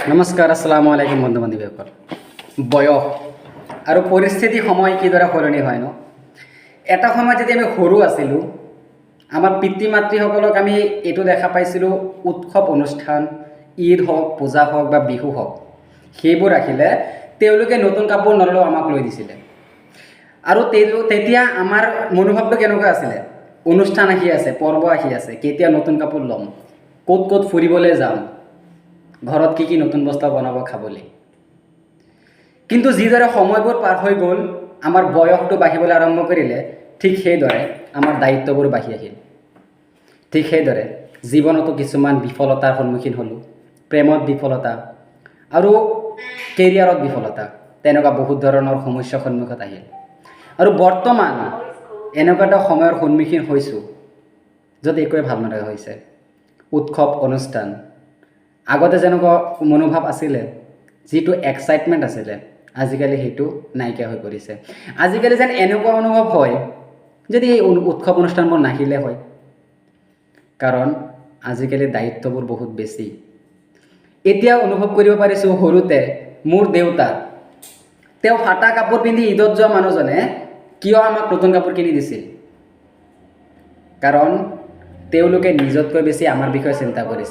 নমস্কাৰ, আসসালামু আলাইকুম বন্ধু বান্ধৱীসকল। বয়স আৰু পৰিস্থিতি সময় কিদৰে সলনি হয় ন। এটা সময়ত যেতিয়া আমি সৰু আছিলোঁ, আমাৰ পিতৃ মাতৃসকলক আমি এইটো দেখা পাইছিলোঁ, উৎসৱ অনুষ্ঠান, ঈদ হওক, পূজা হওক বা বিহু হওক, সেইবোৰ ৰাখিলে তেওঁলোকে নতুন কাপোৰ নল'লেও আমাক লৈ দিছিলে। আৰু তেতিয়া আমাৰ মনোভাৱটো কেনেকুৱা আছিলে, অনুষ্ঠান আহি আছে, পৰ্ব আহি আছে, কেতিয়া নতুন কাপোৰ ল'ম, ক'ত ক'ত ফুৰিবলৈ যাম, ঘৰত কি কি নতুন বস্তু বনাব খাবলৈ। কিন্তু যিদৰে সময়বোৰ পাৰ হৈ গ'ল, আমাৰ বয়সটো বাঢ়িবলৈ আৰম্ভ কৰিলে, ঠিক সেইদৰে আমাৰ দায়িত্ববোৰ বাঢ়ি আহিল। ঠিক সেইদৰে জীৱনতো কিছুমান বিফলতাৰ সন্মুখীন হ'লোঁ, প্ৰেমত বিফলতা আৰু কেৰিয়াৰত বিফলতা, তেনেকুৱা বহুত ধৰণৰ সমস্যাৰ সন্মুখত আহিল। আৰু বৰ্তমান এনেকুৱা এটা সময়ৰ সন্মুখীন হৈছোঁ য'ত একোৱে ভাল নলগা হৈছে। উৎসৱ অনুষ্ঠান আগতে যেনেকুৱা মনোভাৱ আছিলে, যিটো এক্সাইটমেণ্ট আছিলে, আজিকালি সেইটো নাইকিয়া হৈ পৰিছে। আজিকালি যেন এনেকুৱা অনুভৱ হয় যদি এই উৎসৱ অনুষ্ঠানবোৰ নাহিলে হয়, কাৰণ আজিকালি দায়িত্ববোৰ বহুত বেছি। এতিয়া অনুভৱ কৰিব পাৰিছোঁ, সৰুতে মোৰ দেউতা, তেওঁ ফাটা কাপোৰ পিন্ধি ঈদত যোৱা মানুহজনে কিয় আমাক নতুন কাপোৰ কিনি দিছিল, কাৰণ তেওঁলোকে নিজতকৈ বেছি আমাৰ বিষয়ে চিন্তা কৰিছিল।